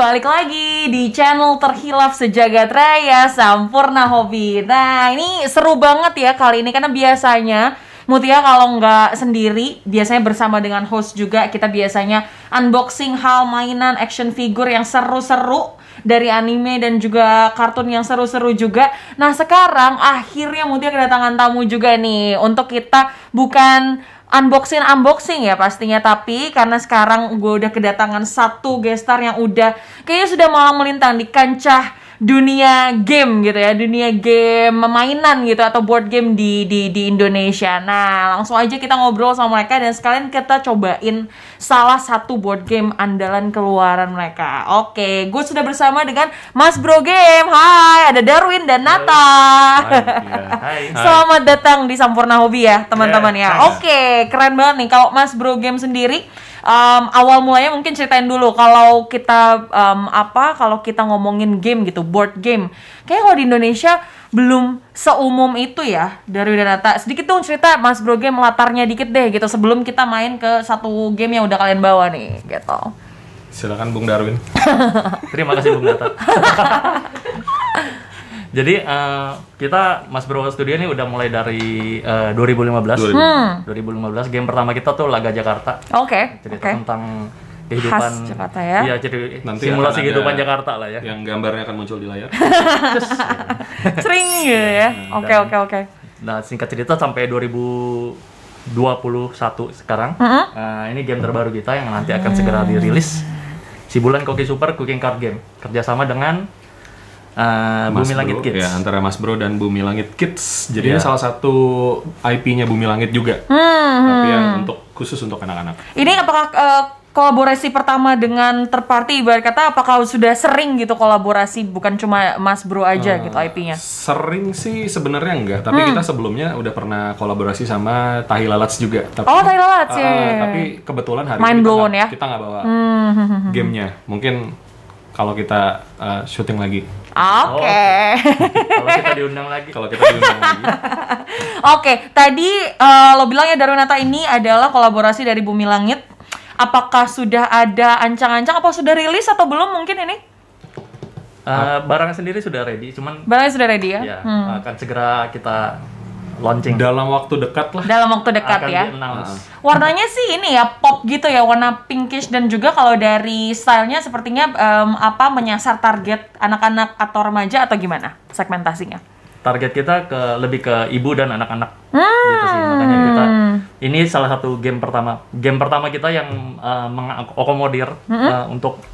balik lagi di channel terhilaf sejagat raya Sampurna Hobi. Nah, ini seru banget ya kali ini karena biasanya Mutia kalau nggak sendiri, biasanya bersama dengan host juga. Kita biasanya unboxing hal mainan action figure yang seru-seru dari anime dan juga kartun yang seru-seru juga. Nah, sekarang akhirnya Mutia kedatangan tamu juga nih untuk kita bukan unboxing ya pastinya, tapi karena sekarang gue udah kedatangan satu gestar yang udah kayaknya sudah malang melintang di kancah dunia game gitu ya, dunia game mainan gitu atau board game di Indonesia. Nah, langsung aja kita ngobrol sama mereka dan sekalian kita cobain salah satu board game andalan keluaran mereka. Oke, gue sudah bersama dengan Mas Bro Game. Hai, ada Darwin dan Nata. Hai. Selamat datang di Sampurna Hobi ya, teman-teman ya. Oke, keren banget nih. Kalau Mas Bro Game sendiri, awal mulanya mungkin ceritain dulu kalau kita kalau kita ngomongin game gitu, board game. Kayaknya kalau di Indonesia belum seumum itu ya. Dari Nata, sedikit dong cerita Mas Bro Game latarnya dikit deh gitu sebelum kita main ke satu game yang udah kalian bawa nih gitu. Silakan Bung Darwin. Terima kasih Bung Nata. Jadi kita Mas Bro Studio ini udah mulai dari 2015. 2015 game pertama kita tuh Laga Jakarta. Oke. Cerita tentang kehidupan khas Jakarta ya. Iya, jadi nanti simulasi kehidupan Jakarta lah ya. Yang gambarnya akan muncul di layar. Sering gitu ya. Oke. Nah, singkat cerita sampai 2021 sekarang. Ini game terbaru kita yang nanti akan segera dirilis. Cibulan Koki Super Cooking Card Game. Kerjasama dengan Bumi Langit Kids. Ya, antara Mas Bro dan Bumi Langit Kids. Jadi ini salah satu IP-nya Bumi Langit juga. Tapi yang khusus untuk anak-anak. Ini apakah kolaborasi pertama dengan third party, ibarat kata apakah sudah sering gitu kolaborasi, bukan cuma Mas Bro aja gitu IP-nya? Sering sih sebenarnya enggak, tapi kita sebelumnya udah pernah kolaborasi sama Tahi Lalats juga. Tapi, Tahi Lalats ya. Tapi kebetulan hari Mind ini blown ya. kita nggak bawa gamenya. Mungkin kalau kita syuting lagi. Oke. Kalau kita diundang lagi. Oke, tadi lo bilang ya Darwinata ini adalah kolaborasi dari Bumi Langit. Apakah sudah ada ancang-ancang, apa sudah rilis atau belum mungkin ini? Barangnya sendiri sudah ready, cuman barangnya sudah ready ya? Ya, akan segera kita launching. Dalam waktu dekat lah. Dalam waktu dekat akan ya. Warnanya sih ini ya pop gitu ya, warna pinkish dan juga kalau dari stylenya sepertinya menyasar target anak-anak atau remaja atau gimana segmentasinya? Target kita lebih ke ibu dan anak-anak gitu sih, makanya kita ini salah satu game pertama kita yang mengakomodir untuk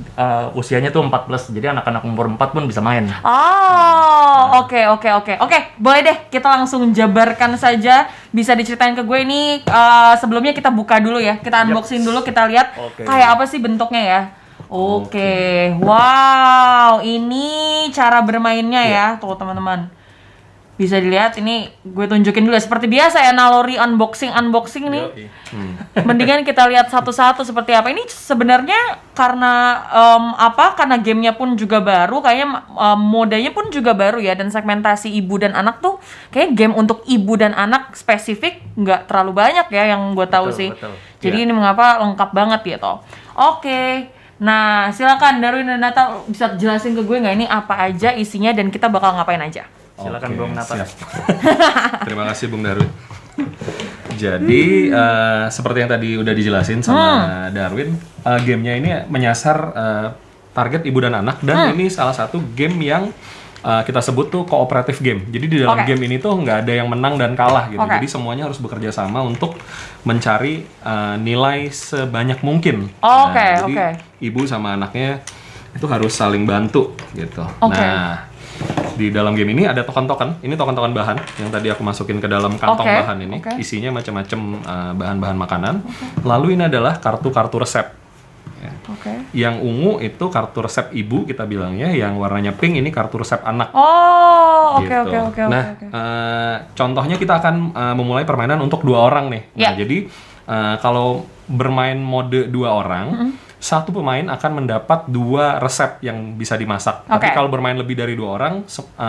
usianya tuh 4+, jadi anak-anak umur 4 pun bisa main. Oke, boleh deh kita langsung jabarkan saja, bisa diceritain ke gue ini. Sebelumnya kita buka dulu ya, kita unboxing dulu, kita lihat kayak apa sih bentuknya ya. Oke. Wow, ini cara bermainnya ya tuh teman-teman. Bisa dilihat, ini gue tunjukin dulu seperti biasa ya, naluri unboxing nih. Mendingan kita lihat satu-satu seperti apa. Ini sebenarnya karena karena gamenya pun juga baru, kayaknya modenya pun juga baru ya, dan segmentasi ibu dan anak tuh kayak game untuk ibu dan anak spesifik nggak terlalu banyak ya yang gue tahu sih. Jadi ini mengapa lengkap banget gitu. Oke. Nah, silakan Darwin dan Nata bisa jelasin ke gue nggak ini apa aja isinya dan kita bakal ngapain aja. Silakan Bung Nata. Terima kasih Bung Darwin. Jadi seperti yang tadi udah dijelasin sama Darwin, gamenya ini menyasar target ibu dan anak, dan ini salah satu game yang kita sebut tuh kooperatif game. Jadi di dalam game ini tuh nggak ada yang menang dan kalah gitu. Jadi semuanya harus bekerja sama untuk mencari nilai sebanyak mungkin. Jadi ibu sama anaknya itu harus saling bantu gitu. Nah, di dalam game ini ada token-token. Ini token-token bahan yang tadi aku masukin ke dalam kantong bahan ini. Isinya macam-macam bahan-bahan makanan. Lalu ini adalah kartu-kartu resep. Ya. Yang ungu itu kartu resep ibu kita bilangnya, yang warnanya pink ini kartu resep anak. Nah, contohnya kita akan memulai permainan untuk 2 orang nih. Nah, jadi kalau bermain mode 2 orang, satu pemain akan mendapat 2 resep yang bisa dimasak. Tapi kalau bermain lebih dari 2 orang,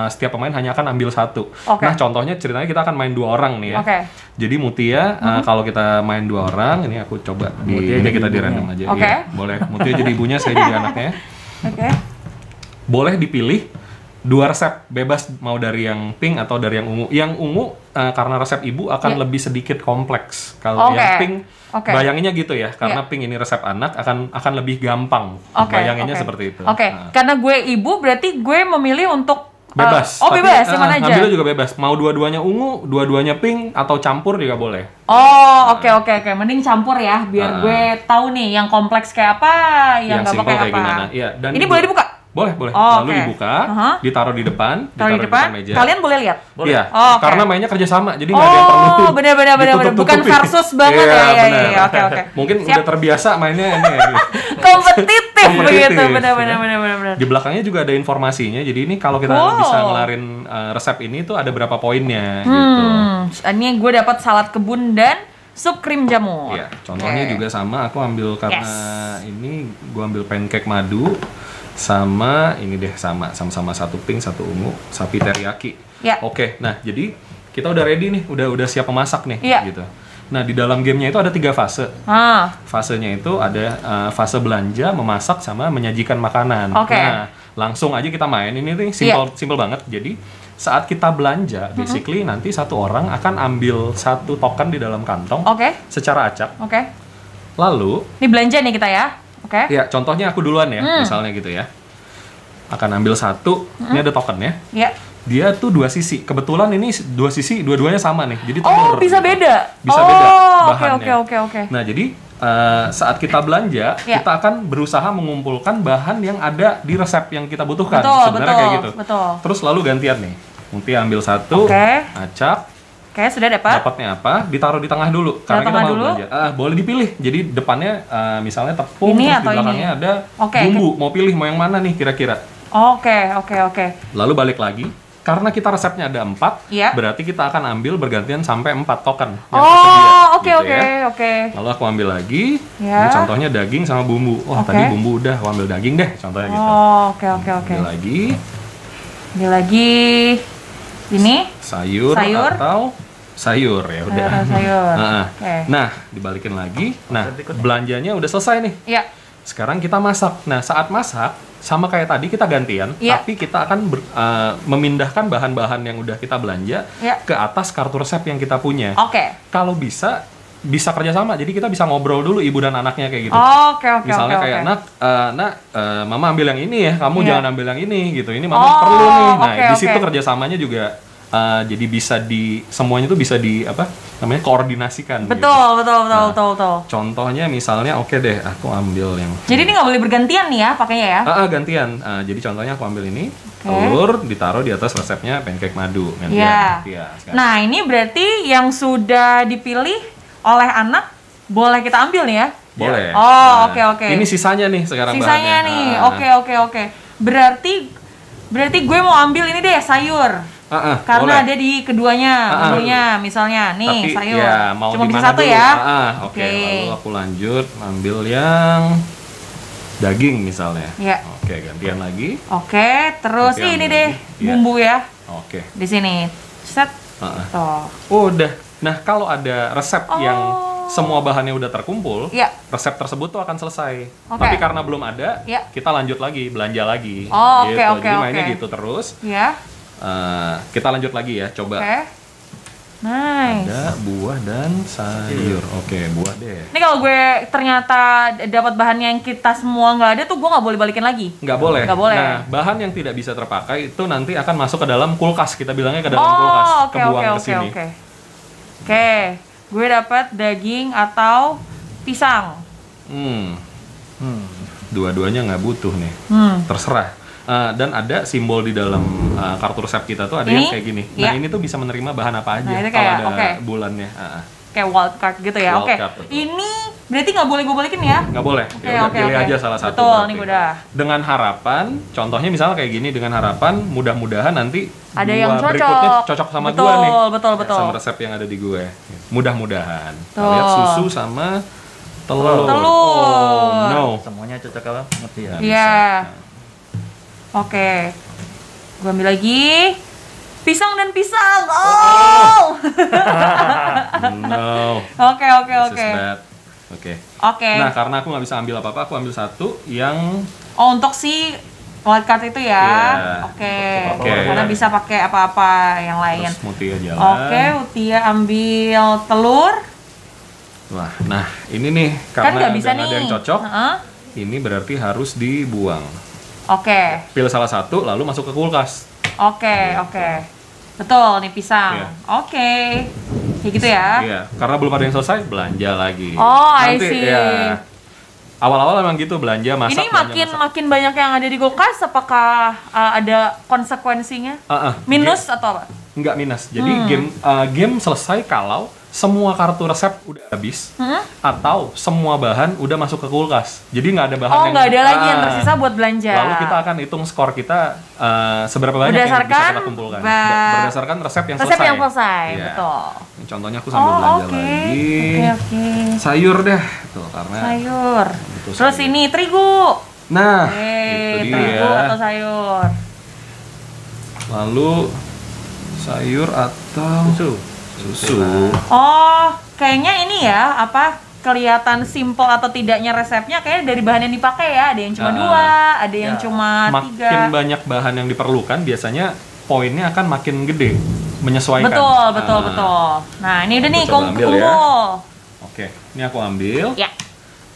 setiap pemain hanya akan ambil 1. Nah, contohnya ceritanya kita akan main 2 orang nih ya. Jadi Mutia, kalau kita main 2 orang, ini aku coba ini kita di random aja. Boleh. Mutia jadi ibunya, saya jadi anaknya. Oke. Boleh dipilih 2 resep, bebas mau dari yang pink atau dari yang ungu. Yang ungu karena resep ibu akan lebih sedikit kompleks. Kalau yang pink, bayanginnya gitu ya, karena pink ini resep anak akan lebih gampang. Bayanginnya seperti itu. Karena gue ibu berarti gue memilih untuk bebas. Bebas, yang mana aja? Ngambilnya juga bebas. Mau dua-duanya ungu, dua-duanya pink, atau campur juga boleh. Oke. Mending campur ya, biar gue tahu nih yang kompleks kayak apa, yang nggak pakai apa. Gimana. Iya, dan ini boleh dibuka? Boleh. Lalu dibuka, ditaruh di depan, di depan meja. Kalian boleh lihat? Boleh. Iya, karena mainnya kerjasama, jadi nggak ada yang perlu. Bener. Bukan versus banget ya. Oke. Mungkin udah terbiasa mainnya ini. Kompetitif begitu, bener. Di belakangnya juga ada informasinya, jadi ini kalau kita bisa ngelarin resep ini tuh ada berapa poinnya gitu. Ini gue dapat salad kebun dan sup krim jamur. Iya, contohnya juga sama, aku ambil karena ini gue ambil pancake madu. Sama ini deh, sama-sama 1 pink 1 ungu, sapi teriyaki. Oke, nah jadi kita udah ready nih, udah siap memasak nih gitu. Nah, di dalam gamenya itu ada 3 fase. Fasenya itu ada fase belanja, memasak, sama menyajikan makanan. Nah, langsung aja kita main. Ini nih simple banget. Jadi saat kita belanja, basically nanti satu orang akan ambil 1 token di dalam kantong secara acak. Lalu ini belanja nih kita ya. Ya, contohnya aku duluan ya, misalnya gitu ya. Akan ambil 1, ini ada tokennya. Dia tuh 2 sisi. Kebetulan ini 2 sisi, dua-duanya sama nih. Jadi telur. Bisa beda. Bisa beda bahannya. Oke. Nah, jadi saat kita belanja, kita akan berusaha mengumpulkan bahan yang ada di resep yang kita butuhkan. Sebenarnya kayak gitu. Terus lalu gantian nih. Nanti ambil 1, acak. Sudah dapat. Dapatnya apa? Ditaruh di tengah dulu karena kita mau belanja. Boleh dipilih. Jadi depannya misalnya tepung, terus di belakangnya ada bumbu. Mau pilih mau yang mana nih kira-kira? Oke. Lalu balik lagi. Karena kita resepnya ada 4, berarti kita akan ambil bergantian sampai 4 token yang tersedia. Oke. Lalu aku ambil lagi. Ini contohnya daging sama bumbu. Tadi bumbu udah, aku ambil daging deh, contohnya gitu. Oke. Ambil lagi. Ini sayur atau sayur ya udah. Sayur. Nah, dibalikin lagi. Nah, belanjanya udah selesai nih. Sekarang kita masak. Nah, saat masak sama kayak tadi kita gantian, tapi kita akan memindahkan bahan-bahan yang udah kita belanja ke atas kartu resep yang kita punya. Kalau bisa kerjasama, jadi kita bisa ngobrol dulu ibu dan anaknya kayak gitu. Misalnya kayak mama ambil yang ini ya, kamu jangan ambil yang ini gitu. Ini mama perlu nih. Nah, di situ kerjasamanya juga jadi bisa semuanya tuh bisa koordinasikan. Betul. Contohnya misalnya deh, aku ambil yang. Jadi ini nggak boleh bergantian nih ya pakainya ya? Gantian. Jadi contohnya aku ambil ini, telur ditaruh di atas resepnya pancake madu. Nah, ini berarti yang sudah dipilih oleh anak boleh kita ambil nih ya? Boleh. Oke. Ini sisanya nih sekarang Sisanya bahannya. nih. Oke. Berarti gue mau ambil ini deh sayur. Karena boleh. ada di keduanya, menunya misalnya nih. Tapi, sayur. Mau cuma bisa 1 dulu? ya. Oke. Lalu aku lanjut ambil yang daging misalnya. Oke, gantian lagi. Terus ini deh bumbu ya. Di sini. Set. Udah. Nah, kalau ada resep yang semua bahannya udah terkumpul, resep tersebut tuh akan selesai. Tapi karena belum ada, kita lanjut lagi, belanja lagi. Jadi mainnya gitu terus. Kita lanjut lagi ya, coba. Nice. Ada buah dan sayur. Buah deh. Ini kalau gue ternyata dapat bahan yang kita semua nggak ada tuh, gue nggak boleh balikin lagi. Nggak boleh. Nah, bahan yang tidak bisa terpakai itu nanti akan masuk ke dalam kulkas. Kita bilangnya ke dalam kulkas. Kebuang ke sini. Gue dapat daging atau pisang. Dua-duanya nggak butuh nih. Terserah. Dan ada simbol di dalam kartu resep kita tuh ada yang kayak gini. Nah, ini tuh bisa menerima bahan apa aja kalau ada bulannya. Kayak wild card gitu ya. Ini berarti nggak boleh gue balikin ya? Nggak boleh. Pilih aja salah satu. Betul, nih udah. Dengan harapan, contohnya misalnya kayak gini, dengan harapan mudah-mudahan nanti ada yang berikutnya cocok sama gue nih. Betul. Sama resep yang ada di gue. Mudah-mudahan. Lihat susu sama telur. Oh, no. Semuanya cocok apa? Ngerti ya? Iya. Gue ambil lagi pisang dan pisang. No. Oke. Oke. Oke. Nah, karena aku nggak bisa ambil apa-apa, aku ambil satu yang Oh, untuk si wildcard itu ya. Iya. Oke. Oke. Karena bisa pakai apa-apa yang lain. terus Mutia jalan. Oke, Utia ambil telur. Wah, nah ini nih Kan karena nggak bisa nggak nih. ada yang cocok, Heeh. ini berarti harus dibuang. Oke. Pilih salah satu lalu masuk ke kulkas. Oke, oke. Betul, nih pisang. Iya. Oke. Kayak gitu ya. Iya, karena belum ada yang selesai, belanja lagi. Oh, I Nanti, see. ya, awal-awal memang gitu, belanja, masak, Ini belanja, masak. makin banyak yang ada di kulkas, apakah ada konsekuensinya? Minus atau apa? Nggak minus. Jadi game selesai kalau semua kartu resep udah habis atau semua bahan udah masuk ke kulkas. Jadi nggak ada bahan Oh, yang nggak ada lagi yang tersisa buat belanja. Lalu kita akan hitung skor kita seberapa banyak yang bisa Berdasarkan kita kumpulkan. ba- Berdasarkan resep yang Resep selesai. yang selesai, Iya. betul. Contohnya aku sambil Oh, belanja oke. lagi. Oke. Sayur deh, tuh karena. Sayur. Butuh Terus sayur. ini terigu. Nah, Oke, itu terigu dia. atau sayur. Lalu sayur atau susu. Oh, kayaknya ini ya, apa kelihatan simple atau tidaknya resepnya kayaknya dari bahan yang dipakai ya. Ada yang cuma dua, ada yang Ya. cuma Makin tiga. banyak bahan yang diperlukan, biasanya poinnya akan makin gede, menyesuaikan. Betul, betul, Ah, betul. Nah, ini udah Aku nih coba ambil ya. kumpul. Oke, ini aku ambil. Ya.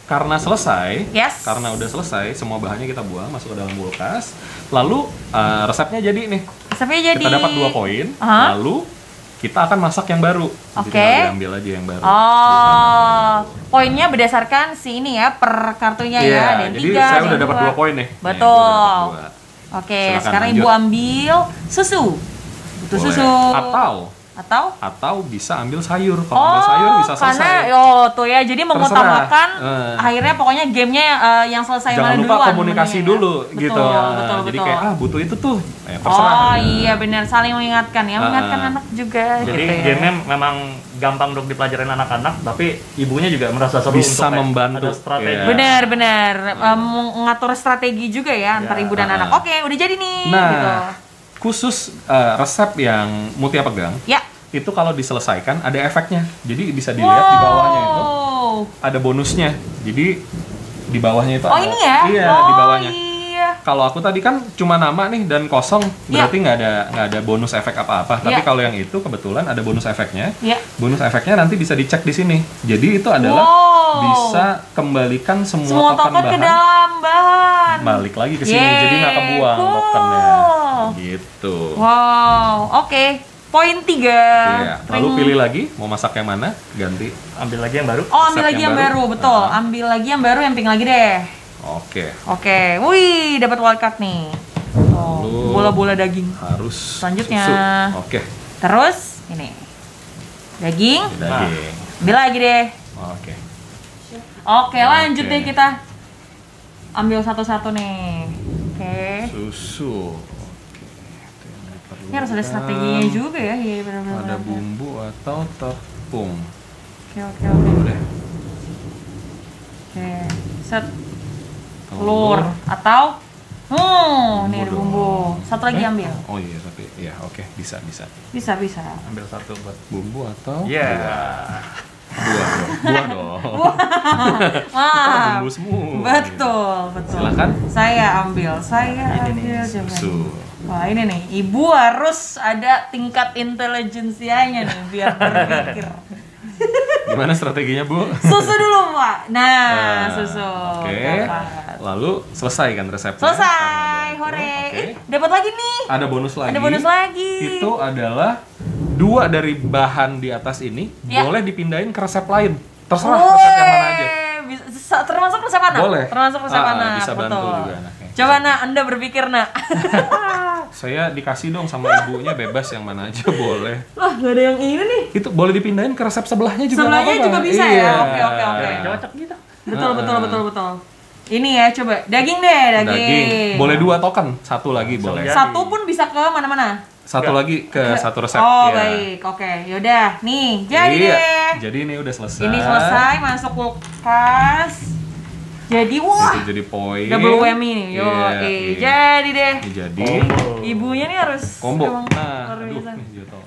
Karena selesai, Yes. karena udah selesai, semua bahannya kita buang masuk ke dalam kulkas. Lalu resepnya jadi nih, Resepnya jadi. kita dapat 2 koin. Aha. Lalu kita akan masak yang baru. Jadi Oke. tinggal diambil aja yang baru. Oh, poinnya berdasarkan si ini ya, per kartunya Iya, ya. Ada yang jadi 3, saya ada udah yang dapat 2. 2 koin nih. Nih, Betul. gua dapat 2. Oke, Silakan sekarang lanjut. Ibu ambil susu. Butuh Boleh. susu. Atau Atau? bisa ambil sayur. Kalau ambil sayur bisa selesai. karena tuh ya, jadi mengutamakan Terserah. akhirnya pokoknya gamenya yang selesai Jangan mana lupa duluan komunikasi menunya. dulu Betul, gitu. Betul, Jadi betul. kayak butuh itu tuh. Terserah. Oh iya benar, saling mengingatkan ya, mengingatkan anak juga Jadi gitu ya. game-nya memang gampang untuk dipelajarin anak-anak, tapi ibunya juga merasa seru Bisa untuk kayak membantu. ada strategi. Iya. Benar, mengatur strategi juga ya antar ibu dan anak. Oke, udah jadi nih. Nah, gitu. khusus resep yang Mutia pegang, Ya. itu kalau diselesaikan ada efeknya. Jadi bisa dilihat di bawahnya itu Wow. ada bonusnya. Jadi di bawahnya itu Oh ada. ini ya? Iya, Oh, di bawahnya. Iya. Kalau aku tadi kan cuma nama nih dan kosong, Iya. berarti nggak ada bonus efek apa-apa. Iya. Tapi kalau yang itu kebetulan ada bonus efeknya. Iya. Bonus efeknya nanti bisa dicek di sini. Jadi itu adalah Wow. bisa kembalikan semua Semua token token ke bahan dalam bahan. balik lagi ke sini. Yeay, Jadi nggak kebuang cool. tokennya. Gitu. Wow, oke. Poin 3. Iya. Lalu pilih lagi mau masak yang mana, ganti. Ambil lagi yang baru. Oh, ambil resep lagi yang yang baru. baru, betul. Nah. Ambil lagi yang baru, yang pink lagi deh. Oke. Oke, wih, dapat wildcard nih. Tuh, Lalu- bola-bola daging. Harus Selanjutnya. susu. Oke. Terus ini daging. Daging. Ambil lagi deh. Oke. Oke, lanjut Oke. deh kita. Ambil satu-satu nih. Oke. Susu. Ini harus ada strateginya juga ya. Iya, benar-benar. Ada bumbu atau tepung. Oke, oke, oke. Boleh. Oke, set telur atau ini ada bumbu. Satu lagi ambil. Oh iya, tapi ya oke, bisa. Bisa, bisa. Ambil satu buat. Bumbu atau Ya. buah dong. Wah, Bumbu semua. betul, betul. Silakan. Saya ambil coba. Susu. Wah, ini nih, ibu harus ada tingkat intelijensianya nih biar berpikir. Gimana strateginya, Bu? Susu dulu, Pak. Nah, susu. Oke. Dapat. Lalu selesai kan resepnya? Selesai, Karena ada hore. itu. Oke. Dapat lagi nih. Ada bonus lagi. Ada bonus lagi. Itu adalah 2 dari bahan di atas ini Ya. boleh dipindahin ke resep lain. Terserah resep yang mana aja. Termasuk resep anak? Boleh. Termasuk resep anak. Bisa bantu betul. juga anaknya. Coba nak, Anda berpikir nak. Saya dikasih dong sama ibunya bebas yang mana aja boleh. Wah, gak ada yang ini nih. Itu boleh dipindahin ke resep sebelahnya juga. Sebelahnya nggak juga apa-apa. bisa Iya. ya? Oke. Cocok gitu. Betul. Ini ya, coba. Daging deh, daging. Boleh 2 token, 1 lagi boleh. Jadi. Satu pun bisa ke mana-mana. Satu lagi ke satu resep. Oh, Iya. baik. Oke, yaudah. Nih, jadi Iya. deh. Jadi ini udah selesai. Ini selesai, masuk kulkas. Jadi, wah. Itu jadi poin. Double whammy nih. Yo, Iya. jadi deh. Ini jadi Ibunya nih harus combo. emang Nah, luar aduh, biasa. nih jatuh.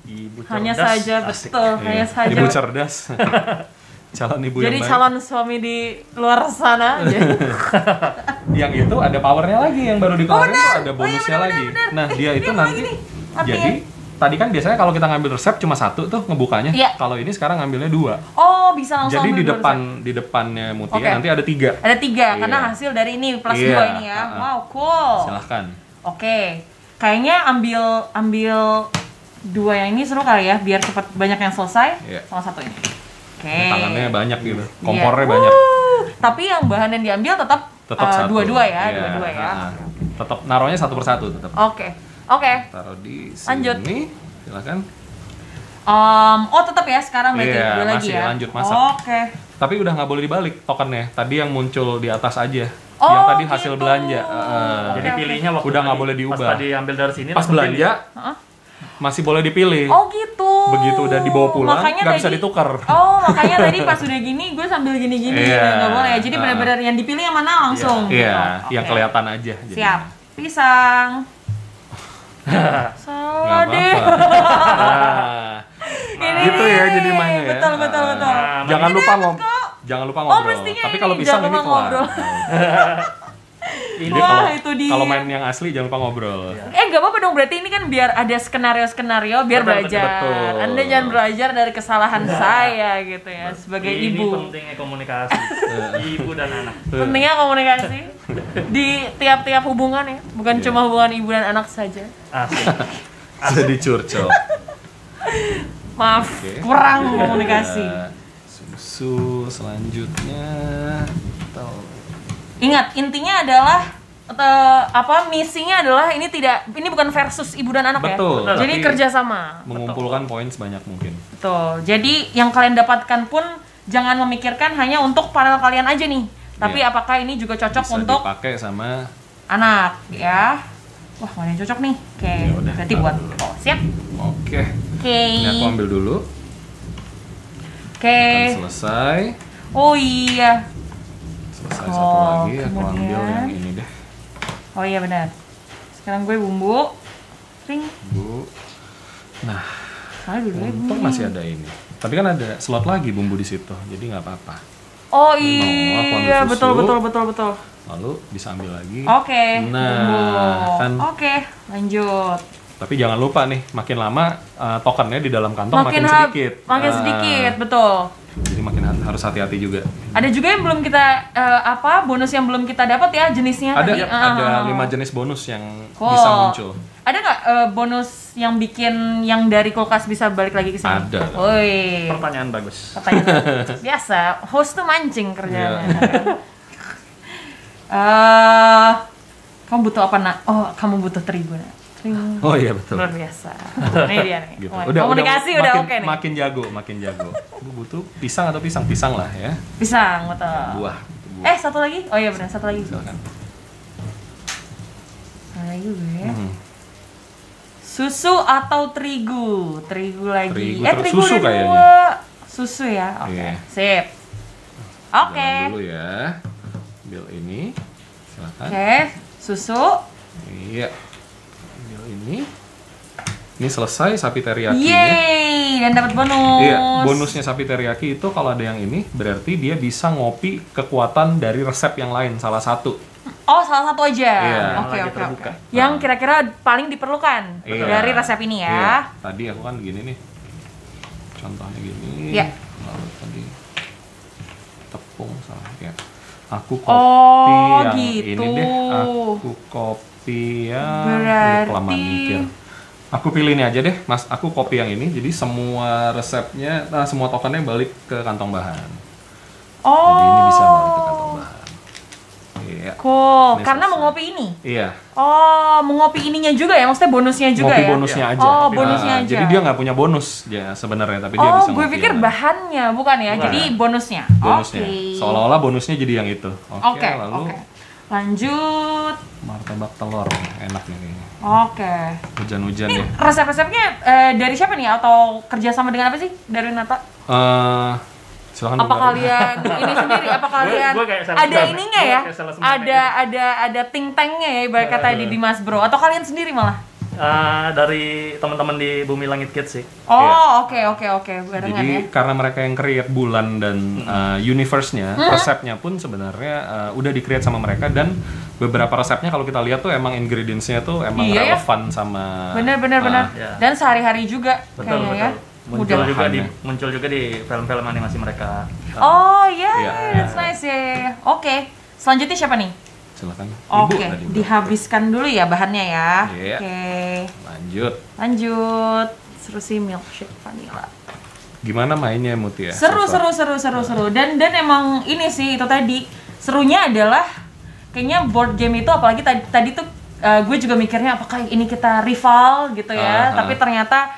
Ibu Hanya cerdas. saja, Asik. betul. Hanya Iya. saja. Ibu cerdas. calon ibu Jadi yang baik. calon suami di luar sana. Yang itu ada powernya lagi, yang baru dikeluarin tuh ada bonusnya bener, lagi. bener. Nah, dia itu Dia apa nanti lagi nih? Artinya? jadi tadi kan biasanya kalau kita ngambil resep cuma satu tuh ngebukanya. Iya. Kalau ini sekarang ngambilnya 2. Oh, bisa langsung Jadi ambil di dua depan resep. di depannya Mutia Oke. nanti ada 3. Ada 3 karena Iya. hasil dari ini plus Iya, 2 ini ya. ha-ha. Wow, cool. Silahkan. Oke. Kayaknya ambil 2 yang ini seru kali ya biar cepat banyak yang selesai. Iya. Sama satu ini. Oke. Tangannya banyak gitu. Iya. Kompornya banyak. Tapi yang bahan yang diambil tetap Tetap satu. dua-dua ya, Iya, dua-dua ya. ha-ha. Tetap naruhnya satu persatu tetap. Oke. Oke. Taruh di sini. Lanjut. Silakan. Oh tetap ya sekarang berarti Iya, dua lagi masih ya. lanjut masak. Oke. Tapi udah nggak boleh dibalik tokennya. Tadi yang muncul di atas aja. Oh, Yang tadi hasil gitu. belanja. Jadi Oke. pilihnya waktu Udah nggak tadi, boleh diubah. Pas tadi ambil dari sini Pas langsung pilih. belanja Hah? masih boleh dipilih. Oh gitu. Begitu udah dibawa pulang Makanya nggak bisa tadi- ditukar. Oh makanya tadi pas udah gini gue sambil gini-gini Iya. nggak boleh. Jadi benar-benar yang dipilih yang mana langsung. Iya, gitu. yang Oke. kelihatan aja. jadinya. Siap. Pisang. Salah Nggak deh. apa-apa. Nah, Ini gitu ya jadi mainnya ya. Betul betul Ah. betul. Jangan lupa Ini dapet kok. jangan lupa Oh, ngobrol. mestinya Tapi ini, kalau pisang jangan ini lupa kelar. ngobrol. Jadi Wah, kalau itu dia. kalau main yang asli jangan lupa ngobrol. Gak apa-apa dong, berarti ini kan biar ada skenario-skenario biar Betul, belajar. betul. Anda jangan belajar dari kesalahan saya gitu ya sebagai Ini ibu. pentingnya komunikasi ibu dan anak. Pentingnya komunikasi di tiap-tiap hubungan ya, bukan Iya. cuma hubungan ibu dan anak saja. Asik. Jadi curcol. Maaf, Oke. kurang komunikasi. Ada Susu selanjutnya. Ingat, intinya adalah misinya adalah ini bukan versus ibu dan anak Betul, ya. Jadi tapi kerjasama. Mengumpulkan poin sebanyak mungkin. Betul. Jadi yang kalian dapatkan pun jangan memikirkan hanya untuk panel kalian aja nih. Tapi Iya. apakah ini juga cocok Bisa untuk dipakai sama anak ya? Wah, mana yang cocok nih? Oke, Ya udah, berarti taruh buat dulu. siap. Oke. Oke. Ini aku ambil dulu. Oke. Dan selesai. Oh iya. Selesai Oh, satu lagi aku ambil kemudian. yang ini deh. Oh iya benar. Sekarang gue bumbu. Ring. Bu. Nah, Soalnya dulu untung masih ada ini. Tapi kan ada slot lagi bumbu di situ, jadi nggak apa-apa. Oh Aku ambil iya, susu. betul. Lalu bisa ambil lagi. Oke. Nah, bumbu. kan. Oke, lanjut. Tapi jangan lupa nih, makin lama tokennya di dalam kantong makin hap- sedikit. Makin Ah, sedikit, betul. Jadi makin harus hati-hati juga. Ada juga yang belum kita bonus yang belum kita dapat ya jenisnya Ada tadi. ada 5 jenis bonus yang Cool. bisa muncul. Ada nggak bonus yang bikin yang dari kulkas bisa balik lagi ke sini? Ada. Woi. Pertanyaan bagus. Pertanyaan biasa, host tuh mancing kerjanya. Iya. Kamu butuh apa nak? Oh, kamu butuh terigu nak. Terigu. Oh iya betul. Luar biasa. Ini dia nih. Gitu. Wah, komunikasi udah makin, oke nih. makin jago. Bu butuh pisang atau pisang? Pisang lah ya. Pisang, betul. Buah. Buah. Satu lagi? Oh iya benar, satu lagi. Silakan. Lagi gue. Hmm. Susu atau terigu? Terigu lagi. Terigu, Terigu susu ada kayaknya. dua. Susu ya. Oke. Iya. Sip. Oke. Jalan dulu ya. Ambil ini. Silakan. Oke, susu. Iya. Ambil ini. Ini selesai sapi teriyakinya. Yeay, dan dapat bonus. Iya, bonusnya sapi teriyaki itu kalau ada yang ini berarti dia bisa ngopi kekuatan dari resep yang lain salah satu. Oh, salah satu aja. Iya. Oke, Lagi oke, terbuka. oke. Yang kira-kira paling diperlukan Iya. dari resep ini Iya. ya. Tadi aku kan gini nih. Contohnya gini. Iya. Lalu tadi tepung salah ya. Aku kopi Oh, yang gitu. ini deh. Aku kopi yang Berarti- kelamaan mikir. Aku pilih ini aja deh, Mas. Aku kopi yang ini. Jadi semua resepnya, semua tokennya balik ke kantong bahan. Oh. Jadi ini bisa balik ke kantong bahan. Iya. Cool. Ini Karena selesai. mengopi ini. Iya. Oh, mengopi ininya juga ya? Maksudnya bonusnya juga Ngopi ya? bonusnya aja. Oh, bonusnya aja. Jadi dia nggak punya bonus ya sebenarnya, tapi dia Oh, bisa gue ngopi pikir yang lain. bahannya, bukan ya? Bukan. Jadi bonusnya. Bonusnya. Oke. Seolah-olah bonusnya jadi yang itu. Oke, lalu oke. Lanjut. martabak telur enak nih kayaknya. Oke. Hujan-hujan Ini ya. resep-resepnya dari siapa nih? Atau kerjasama dengan apa sih? Dari Nata? Silakan Apa Bung Darwin. kalian ini sendiri? Apa kalian Gua kayak salesman. ada ininya ya? Gua kayak salesman Ada think tanknya ya, ibarat kata di Dimas Bro. Atau kalian sendiri malah? Dari teman-teman di Bumi Langit Kids sih. Oh, oke, barengan Jadi ya. karena mereka yang create bulan dan universe-nya, resepnya pun sebenarnya udah di-create sama mereka, dan beberapa resepnya kalau kita lihat tuh emang ingredients-nya tuh emang Iya, ya. relevan sama Bener. ya. Dan sehari-hari juga Betul, kayaknya ya. Muncul Udah. muncul juga di film-film animasi mereka. Oh iya, Iya. that's nice ya. Oke, selanjutnya siapa nih? silakan. Oke, Ibu tadi. dihabiskan dulu ya bahannya ya. Iya. Oke, Lanjut. seru sih milkshake vanilla. Gimana mainnya Muti ya? Seru. Dan emang ini sih itu tadi serunya adalah kayaknya board game itu, apalagi tadi tuh gue juga mikirnya apakah ini kita rival gitu ya, tapi ternyata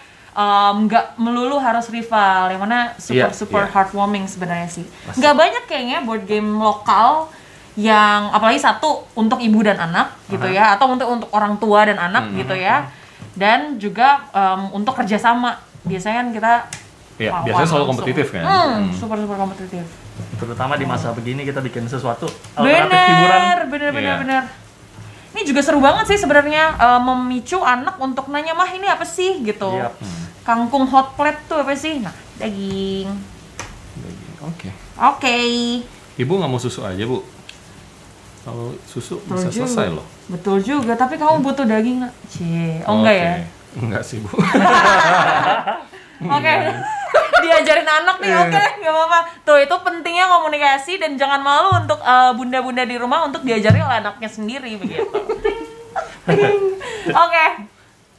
nggak melulu harus rival, yang mana super heartwarming sebenarnya sih. Nggak banyak kayaknya board game lokal yang apalagi satu untuk ibu dan anak gitu ya, atau untuk orang tua dan anak gitu ya, dan juga untuk kerjasama. Biasanya kan kita biasanya selalu kompetitif kan. Super kompetitif. Terutama di masa begini kita bikin sesuatu alternatif hiburan. Bener. Ini juga seru banget sih sebenarnya, memicu anak untuk nanya, mah ini apa sih gitu. Yap. Kangkung hot plate tuh apa sih? Nah, daging. Oke. Ibu nggak mau susu aja Bu? Kalau susu Betul bisa juga. selesai loh. Betul juga, tapi kamu butuh daging nggak? Enggak ya? Enggak sih Bu. Oke. Diajarin anak nih, oke, nggak apa-apa. Tuh, itu pentingnya komunikasi, dan jangan malu untuk bunda-bunda di rumah untuk diajarin oleh anaknya sendiri begitu. Oke,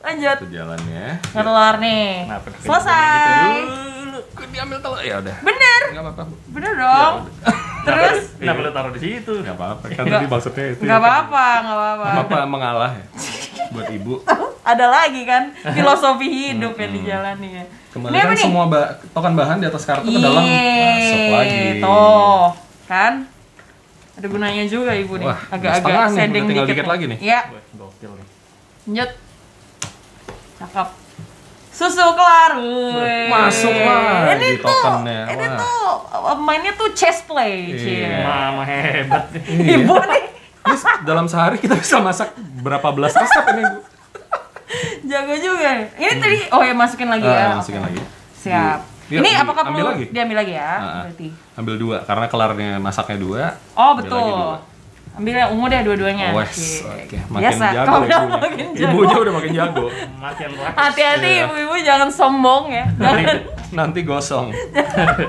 lanjut. Itu jalannya. Telur nih. Nah, Selesai. Kok diambil telur? Ya udah. Bener. Enggak apa-apa Bu. Bener dong. Terus? Kenapa lu taruh di situ? Enggak apa-apa. Kan tadi maksudnya itu. Nggak ya, kan. apa-apa, nggak apa-apa. Apa mengalah ya? Buat Ibu. Ada lagi kan filosofi hidup yang dijalani ya. Kembalikan semua token bahan di atas kartu ke dalam. Masuk lagi. Tuh, kan? Ada gunanya juga ibu nih. Wah, Agak-agak setengah nih, sending udah tinggal dikit dikit lagi nih. Iya, Wah, gokil nih. lanjut. Cakep. Susu kelar. Wih. Masuk lah Ini di tuh, tokennya. ini Wah. tuh mainnya tuh chess play. Iya. Mama hebat nih. Ibu nih Ini dalam sehari kita bisa masak berapa belas resep ini Bu? jago juga. Ini tadi, oh ya masukin lagi ya. Masukin Oke. lagi. Siap. Iya, Ini apakah ambil perlu lagi? diambil lagi ya? Berarti. Ambil 2 karena kelarnya masaknya 2. Oh ambil betul. lagi 2. Ambil yang ungu deh dua-duanya. Wes, oke. Makin Biasa, jago kalau udah ibunya. makin jago. Ibunya udah makin jago. Makin rakus. Hati-hati Iya. ibu-ibu, jangan sombong ya. Jangan, Nanti gosong.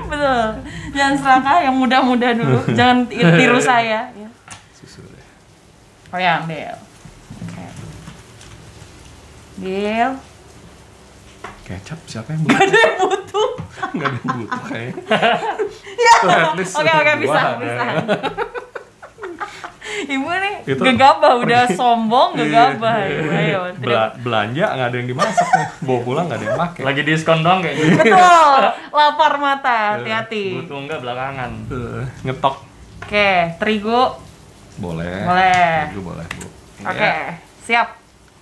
betul. Jangan serakah, yang muda-muda dulu. Jangan tiru saya. Ya. Susu deh. Oh ya, ambil. Oke. Ambil. Kecap siapa yang butuh? Ada yang butuh. Nggak ada yang butuh kayaknya. Ya. Tuh, at least Oke, bisa, dua. bisa. Ibu nih Itu- gegabah, udah sombong, Iya. gegabah. Ayo, Belanja nggak ada yang dimasak nih. Bawa pulang nggak ada yang pakai. Lagi diskon doang kayak gitu. betul. Lapar mata, hati-hati. Butuh enggak belakangan. Ngetok. Oke, terigu. Boleh. Boleh. Itu boleh Bu. Oke, siap.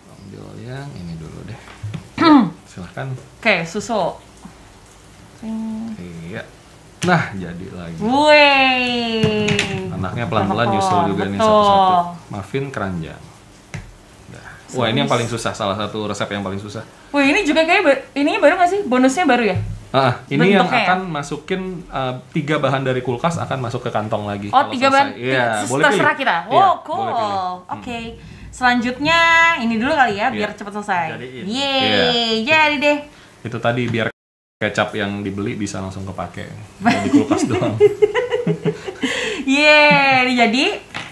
Ambil yang ini dulu deh. Silahkan. Oke, susu. Iya. Nah, jadi lagi. Wih. Anaknya pelan-pelan nyusul juga nih Betul. satu-satu. Muffin keranjang. Dah. Wah, ini yang paling susah, salah satu resep yang paling susah. Wih, ini juga kayak ininya baru nggak sih? Bonusnya baru ya? Ini yang Bentuknya ya? akan masukin 3 bahan dari kulkas akan masuk ke kantong lagi. Oh, kalau 3 bahan. selesai. Iya, boleh Terserah pilih. kita. Iya, Oh, boleh pilih. cool. Oke. Selanjutnya ini dulu kali ya, biar Iya. cepat selesai. Jadiin. Yeay, jadi deh. Itu tadi biar kecap yang dibeli bisa langsung kepake. Nggak di kulkas doang. Yeay, ini jadi.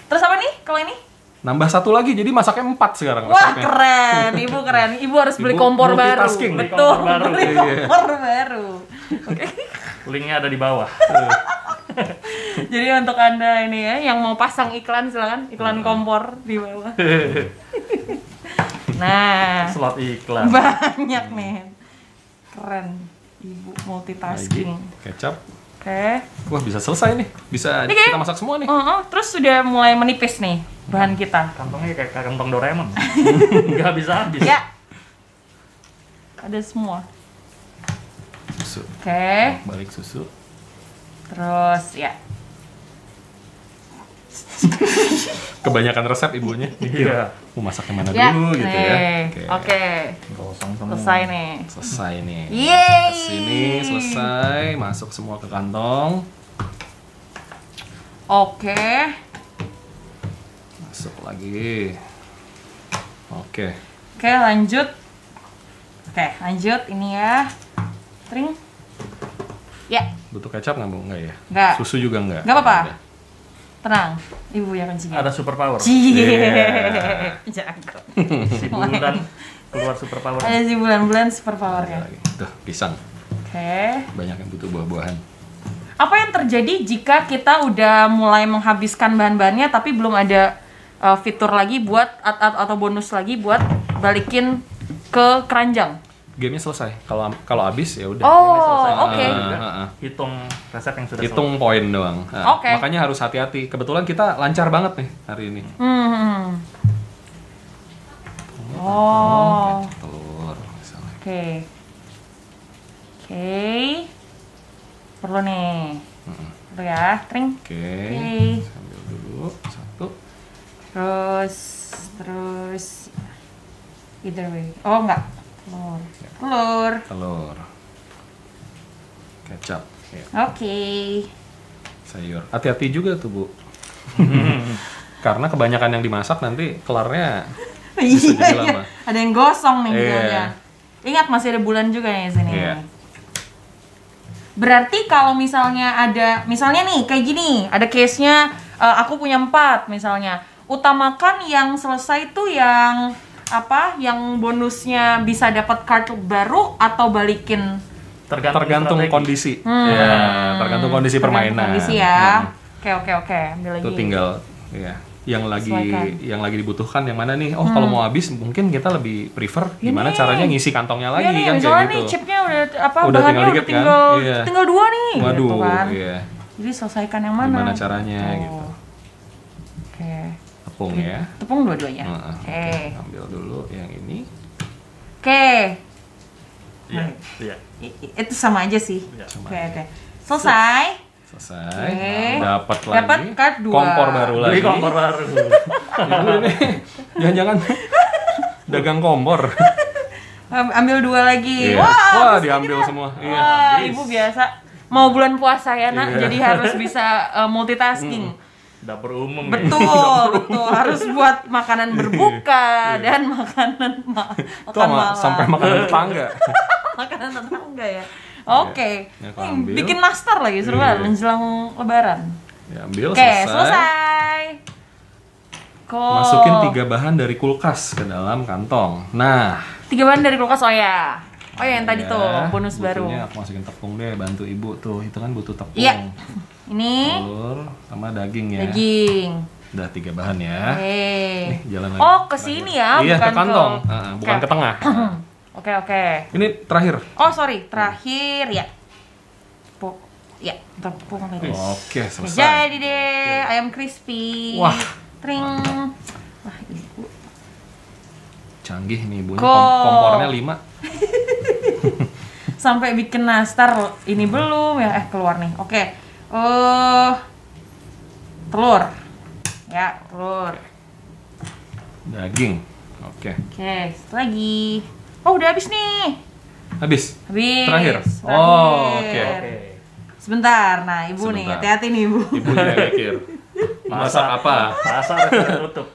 Terus apa nih kalau ini? Nambah 1 lagi, jadi masaknya 4 sekarang Wah, resepnya. keren. Ibu keren. Ibu harus beli Ibu kompor baru. multitasking. Beli Betul. kompor baru. Beli Iya. kompor baru. Linknya ada di bawah. Jadi untuk Anda ini ya yang mau pasang iklan, silakan iklan kompor di bawah. Nah, Slot iklan. banyak nih. Keren. Ibu Lagi multitasking. kecap. Oke. Wah, bisa selesai nih. Bisa Ini kayak- kita masak semua nih. Terus sudah mulai menipis nih bahan kita. Kantongnya kayak kantong Doraemon. Nggak bisa habis. Ya. Ada semua. Susu. Oke. Balik susu. Terus ya. Kebanyakan resep ibunya. Iya. Mau masak yang mana Ya, dulu gitu ya. nih. Oke. Gosong semua. Selesai nih. Selesai nih. Yeay. Kesini selesai, masuk semua ke kantong. Oke. Masuk lagi. Oke. Oke, lanjut. Oke, lanjut ini ya. Tring. Ya, Butuh kecap nggak Bu? Nggak ya? Nggak. Susu juga nggak? nggak apa-apa. Nggak. Tenang, ibu yang kuncinya. Ada super power. Cie. Jago. Si bulan keluar super power. Ada si bulan-bulan super powernya. Lagi. Tuh, pisang. Oke. Banyak yang butuh buah-buahan. Apa yang terjadi jika kita udah mulai menghabiskan bahan-bahannya tapi belum ada fitur lagi buat atau bonus lagi buat balikin ke keranjang? Gamenya selesai. Kalau habis ya udah. Oh, oke. Hitung resep yang sudah Hitung poin doang. Nah, Oke. Makanya harus hati-hati. Kebetulan kita lancar banget nih hari ini. Oh. Telur misalnya. Oke. Oke. Perlu nih. Perlu ya, Tring. Oke. Oke. Sambil dulu satu. Terus either way. Oh, enggak. Telur. Kecap. Ya. Oke. Sayur. Hati-hati juga tuh, Bu. Karena kebanyakan yang dimasak nanti kelarnya bisa jadi lama. Ada yang gosong nih Iya. bilangnya. Ingat masih ada bulan juga ya sini. Iya. Berarti kalau misalnya nih kayak gini, ada case-nya aku punya 4 misalnya. Utamakan yang selesai tuh yang yang bonusnya bisa dapat kartu baru atau balikin? Tergantung strategi. kondisi. Ya, tergantung kondisi Tergantung permainan. kondisi ya. Oke. Ambil lagi. Itu tinggal ya yang Sesuaikan. lagi dibutuhkan yang mana nih? Oh, kalau mau habis mungkin kita lebih prefer gimana caranya ngisi kantongnya lagi Iya nih, kan misalnya kayak nih gitu. chipnya udah Udah bahannya tinggal udah dikit kan? tinggal Iya. tinggal 2 nih. Waduh, gitu kan. iya. Jadi selesaikan yang mana? Gimana caranya gitu. Oke. Tepung ya. Tepung dua-duanya. Heeh, Oke. Ambil dulu yang ini. Oke. Iya. Iya. Itu sama aja sih. Iya, sama Oke. aja. Selesai. Selesai. Oke. Dapat Dapat lagi. card 2. Kompor baru lagi. Beli kompor baru. Ibu ini jangan-jangan dagang kompor. Ambil 2 lagi. Iya. Wah, Wah, bisa diambil gitu. semua. Iya. Wah, Yes. ibu biasa mau bulan puasa ya, Nak. Iya. Jadi harus bisa multitasking. Dapur umum. Betul. Harus buat makanan berbuka dan makanan makan malam. Sampai makanan tetangga. Makanan tetangga ya. Oke. Ini aku ambil. Bikin nastar lagi seru Iya. banget menjelang lebaran. Diambil, Oke, selesai. Masukin 3 bahan dari kulkas ke dalam kantong. Nah, 3 bahan dari kulkas, oh ya. Oh ya, yang tadi ya, tuh bonus baru. butuhnya aku masukin tepung deh, bantu ibu tuh. Itu kan butuh tepung. Iya. Ini Telur sama daging ya. daging. Udah 3 bahan ya. Oke. Nih, jalan lagi. Oh, ke sini ya, Iya, bukan ke kantong. Bukan Oke. ke tengah. Oke. Ini terakhir. Oh, sorry, terakhir ya. Ya, tepung tadi. Oke, selesai. Jadi deh, ayam crispy. Wah. Tring. Wah, ibu. Canggih nih ibunya. Kok. Kompornya 5. Sampai bikin nastar ini belum ya? Keluar nih. Oke. Telur. Ya, telur. Daging. Oke. Oke, satu lagi. Oh, udah habis nih. Habis. Habis. Terakhir. Terakhir. Oh, oke. Sebentar. Nah, ibu nih, Sebentar. hati-hati nih, ibu. Ibunya mikir. Masak apa? Pasar tutup.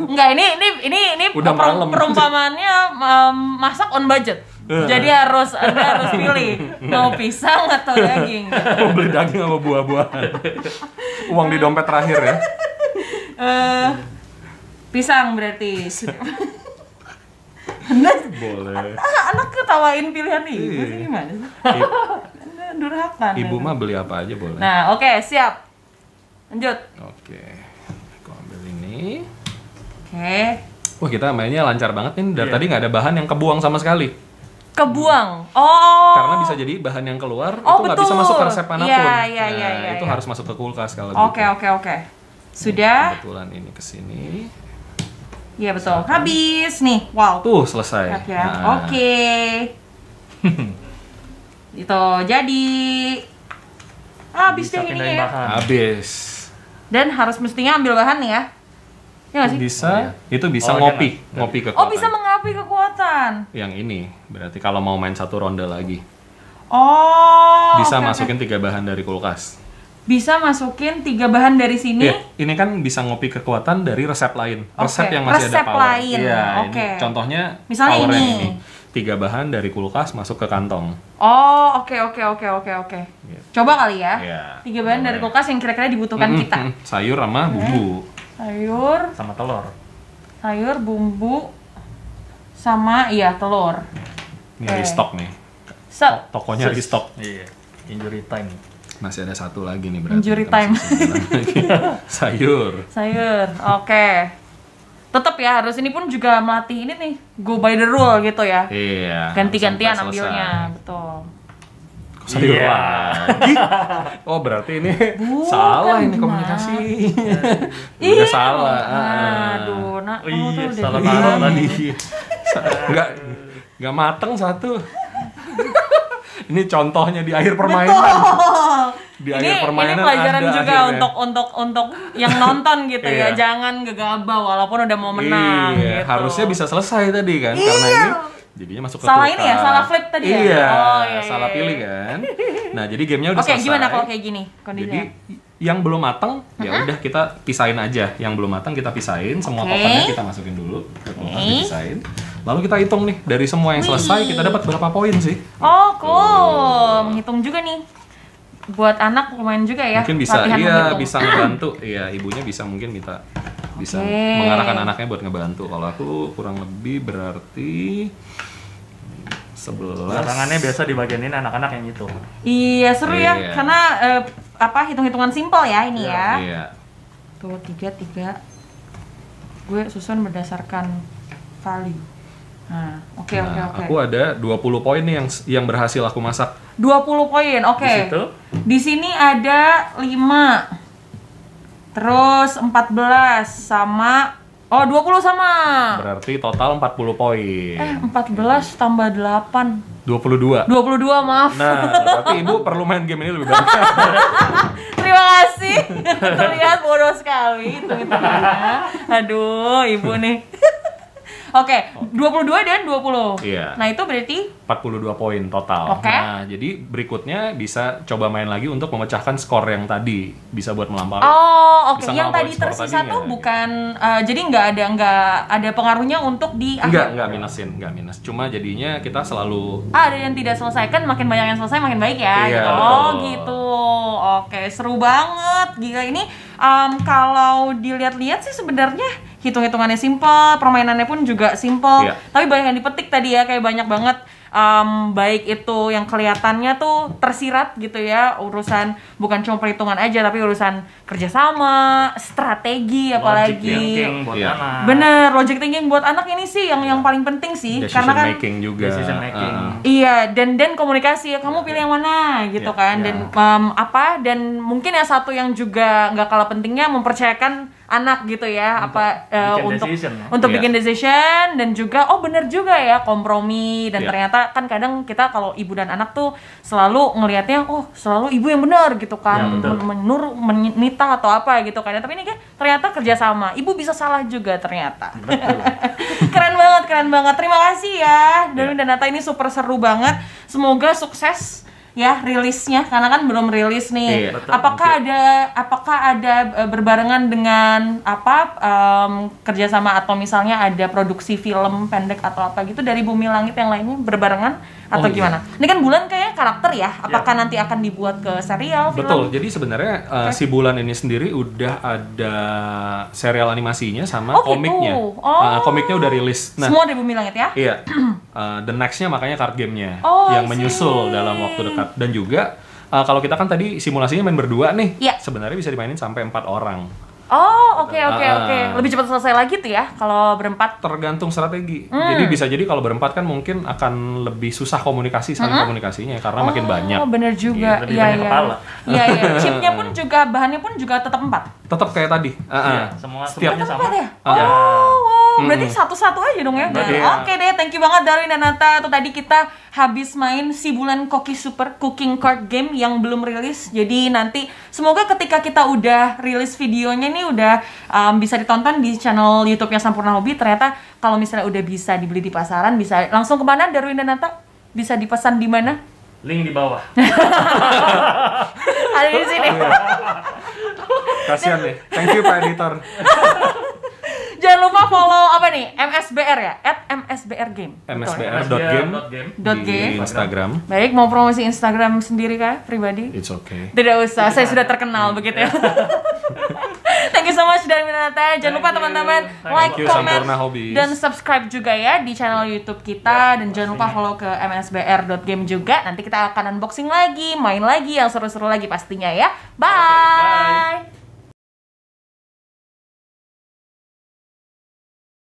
Enggak, ini Udah malam. perumpamaannya masak on budget. Jadi Anda harus pilih mau pisang atau daging. Mau beli daging sama buah-buahan. Uang di dompet terakhir ya. Pisang berarti. Boleh. Anak ketawain pilihan ibu sih Iya. gimana sih? Anda durhaka. Ibu mah beli apa aja boleh. Nah, oke, siap. Lanjut. Oke. Aku ambil ini. Oke. Wah, kita mainnya lancar banget nih. Dari Iya. tadi nggak ada bahan yang kebuang sama sekali. Kebuang. Oh. Karena bisa jadi bahan yang keluar Oh, itu nggak bisa betul. masuk ke resep manapun. Iya, Itu iya. harus masuk ke kulkas kalau Oke, gitu. oke. Sudah? Kebetulan ini kesini. Iya, betul. Habis nih. Wow. Tuh selesai. Lihat ya. Nah, Oke. Itu jadi habis deh Bisa ini pindahin ya. bahan. Habis. Dan harus mestinya ambil bahan nih ya. Ya nggak sih? Bisa, itu bisa Oh, ngopi kekuatan. Oh, bisa mengapi kekuatan. Yang ini, berarti kalau mau main 1 ronde lagi. Oh. Bisa oke, masukin 3 bahan dari kulkas. Bisa masukin 3 bahan dari sini. Iya, ini kan bisa ngopi kekuatan dari resep lain. Resep Oke, yang masih resep ada power. lain. Iya, Oke. ini contohnya Misalnya power yang ini. 3 bahan dari kulkas masuk ke kantong. Oh, oke. Coba kali ya. Iya. 3 bahan dari Boleh. kulkas yang kira-kira dibutuhkan kita. Sayur sama bumbu. Sayur, Sama telur. bumbu, sama telur. Ini Oke. restock nih. Set. Tokonya restock. Iya. Injury time. Masih ada 1 lagi nih berarti. Injury kita time. masih 9 lagi. Sayur. Sayur, oke. Tetap ya, harus ini pun juga melatih ini nih, go by the rule gitu ya. Iya. Ganti-gantian sampai ambilnya, selesai. betul. Sayur Iya. lagi. Oh, berarti ini Bukan, salah ini gimana? komunikasi. Udah salah. Aduh, nak, Oh kamu tuh iya, udah salah gimana? taruh tadi. Enggak mateng 1. Ini contohnya di akhir permainan. Betul. Di ini akhir permainan pelajaran ada juga akhirnya. untuk yang nonton gitu ya. Iya. Jangan gegabah walaupun udah mau menang Iya, gitu. harusnya bisa selesai tadi kan karena ini jadinya masuk ke Salah kulkas. ini ya, salah flip tadi ya? Iya, Oh, iya, salah iya. pilih kan. Nah, jadi gamenya udah Oke, selesai. gimana kalau kayak gini Jadi kondisinya? yang belum matang ya udah kita pisahin aja. Yang belum matang kita pisahin, semua Oke. toppingnya kita masukin dulu ke kulkas Oke. dipisahin. Lalu kita hitung nih dari semua yang selesai kita dapat berapa poin sih? Oh, cool. Menghitung juga nih. Buat anak lumayan juga ya. Mungkin bisa latihan menghitung. bisa ngebantu. Iya, ibunya bisa mungkin bisa Oke. mengarahkan anaknya buat ngebantu. Kalau aku kurang lebih berarti 11. Belakangannya biasa dibagianin anak-anak yang itu. Iya, seru ya. Iya. Karena hitung-hitungan simpel ya ini ya. Iya. Tuh, 3. Gue susun berdasarkan value. Nah, oke. Aku ada 20 poin nih yang berhasil aku masak. 20 poin, oke. Di situ? Di sini ada 5. Terus 14 sama 20 sama. Berarti total 40 poin. 14 tambah 8. 22. 22, maaf. Nah, berarti ibu perlu main game ini lebih banyak. Terima kasih. Terlihat bodoh sekali hitung-hitungannya. Aduh, ibu nih. Oke, 22 dan 20. Iya. Nah, itu berarti 42 poin total. Oke. Nah, jadi berikutnya bisa coba main lagi untuk memecahkan skor yang tadi. Bisa buat melampaui. oh, oke. Bisa Yang tadi ngelampaui skor tersisa tadinya, tuh gitu. bukan jadi nggak ada pengaruhnya untuk di akhir. Enggak minus. Cuma jadinya kita selalu Ada yang tidak selesaikan, makin banyak yang selesai makin baik ya. Iya, Gitu. betul. Oh gitu. Oke, seru banget. Gila ini kalau dilihat-lihat sih sebenarnya hitung-hitungannya simple, permainannya pun juga simple. Iya. Tapi banyak yang dipetik tadi ya, kayak banyak banget. Baik itu yang kelihatannya tuh tersirat gitu ya, urusan bukan cuma perhitungan aja tapi urusan kerjasama, strategi Logic apalagi. thinking buat Iya. anak. Bener, logic thinking buat anak ini sih yang paling penting sih, decision karena kan making juga. Decision making. iya, dan komunikasi ya, kamu pilih yang mana gitu Iya, kan. iya. Dan dan mungkin yang satu yang juga nggak kalah pentingnya mempercayakan anak gitu ya, bikin untuk decision, ya. untuk Iya. bikin decision, dan juga bener juga ya kompromi. Dan Iya. ternyata kan kadang kita kalau ibu dan anak tuh selalu ngelihatnya selalu ibu yang benar gitu kan, Ya, betul. menita atau apa gitu kan. Tapi ini kan ternyata kerjasama, ibu bisa salah juga ternyata. keren banget. Terima kasih ya Darwin dan Nata, ini super seru banget. Semoga sukses ya rilisnya, karena kan belum rilis nih. Iya, betul. Apakah ada berbarengan dengan kerjasama atau misalnya ada produksi film pendek atau apa gitu dari Bumi Langit yang lainnya berbarengan atau Oh, iya. gimana? Ini kan Bulan kayak karakter ya. Apakah nanti akan dibuat ke serial, film? Betul. Jadi sebenarnya si Bulan ini sendiri udah ada serial animasinya sama Oh, gitu. komiknya. Oh. Komiknya udah rilis. Nah, Semua dari Bumi Langit ya? iya. The next-nya makanya card game-nya Oh, yang I see. menyusul dalam waktu dekat. Dan juga kalau kita kan tadi simulasinya main berdua nih. Iya. Sebenarnya bisa dimainin sampai 4 orang. Oh, oke. Ah. Lebih cepat selesai lagi tuh ya kalau berempat. Tergantung strategi. Jadi bisa jadi kalau berempat kan mungkin akan lebih susah komunikasi saling komunikasinya karena makin banyak. Oh, bener juga. Lebih banyak kepala. Iya. Chipnya pun bahannya pun juga tetap 4. Tetap kayak tadi. Iya, semua Setiap semuanya sama. Empat ya? Ya. Oh, wow. berarti satu-satu aja dong ya. Iya. Oke deh, thank you banget Darwin dan Nata. Tuh tadi kita habis main si bulan Koki Super Cooking Card Game yang belum rilis. Jadi nanti semoga ketika kita udah rilis videonya nih udah bisa ditonton di channel YouTube-nya Sampurna Hobi. Ternyata kalau misalnya udah bisa dibeli di pasaran, bisa langsung kemana Darwin dan Nata? Bisa dipesan di mana? Link di bawah. Ada di sini. Kasihan nih. Thank you Pak Editor. Jangan lupa follow apa nih? MSBR ya? @MSBR Game. msbr.game .game. di Instagram. Baik, mau promosi Instagram sendiri kah pribadi? It's okay. Tidak usah, saya sudah terkenal begitu ya. Thank you so much Darwin dan Nata. Jangan lupa teman-teman like, you, comment, Sampurna Hobbies. dan subscribe juga ya di channel YouTube kita. Dan jangan lupa follow ke msbr.game juga. Nanti kita akan unboxing lagi, main lagi yang seru-seru lagi pastinya ya. Bye. Bye.